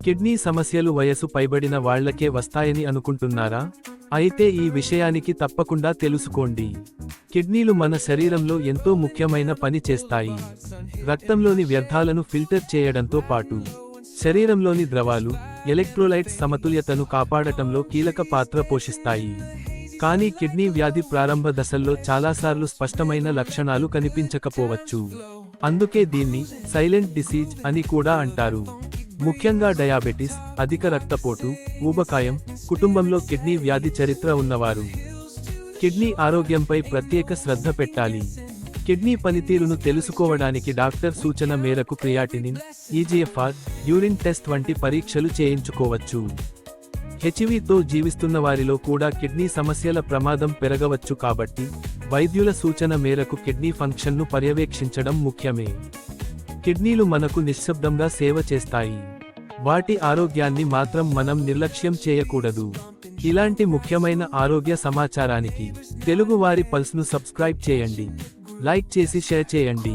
Kidney సమస్యలు వయసు పైబడిన వాళ్లకే వస్తాయని అనుకుంటున్నారా? అయితే ఈ విషయానికి తప్పకుండా తెలుసుకోండి. కిడ్నీలు మన శరీరంలో ఎంతో ముఖ్యమైన పని చేస్తాయి. రక్తంలోని వ్యర్థాలను ఫిల్టర్ చేయడంతో పాటు శరీరంలోని ద్రవాలు, ఎలక్ట్రోలైట్స్ సమతుల్యతను కాపాడటంలో కీలక పాత్ర పోషిస్తాయి. కానీ కిడ్నీ వ్యాధి ప్రారంభ దశల్లో చాలాసార్లు స్పష్టమైన లక్షణాలు కనిపించకపోవచ్చు. అందుకే దీన్ని సైలెంట్ డిసీజ్ అని కూడా అంటారు. ముఖ్యంగా డయాబెటిస్, అధిక రక్తపోటు, ఊబకాయం, కుటుంబంలో కిడ్నీ వ్యాధి చరిత్ర ఉన్నవారు కిడ్నీ ఆరోగ్యంపై ప్రత్యేక శ్రద్ధ పెట్టాలి. కిడ్నీ పనితీరును తెలుసుకోవడానికి డాక్టర్ సూచన మేరకు క్రియాటినిన్, ఈజీఎఫ్ఆర్, యూరిన్ టెస్ట్ వంటి పరీక్షలు చేయించుకోవచ్చు. హెచ్ఐవితో జీవిస్తున్న వారిలో కూడా కిడ్నీ సమస్యల ప్రమాదం పెరగవచ్చు కాబట్టి వైద్యుల సూచన మేరకు కిడ్నీ ఫంక్షన్ను పర్యవేక్షించడం ముఖ్యమే. కిడ్నీలు మనకు నిశ్శబ్దంగా సేవ చేస్తాయి. వాటి ఆరోగ్యాన్ని మాత్రం మనం నిర్లక్ష్యం చేయకూడదు. ఇలాంటి ముఖ్యమైన ఆరోగ్య సమాచారానికి తెలుగు వారి పల్స్ను సబ్స్క్రైబ్ చేయండి, లైక్ చేసి షేర్ చేయండి.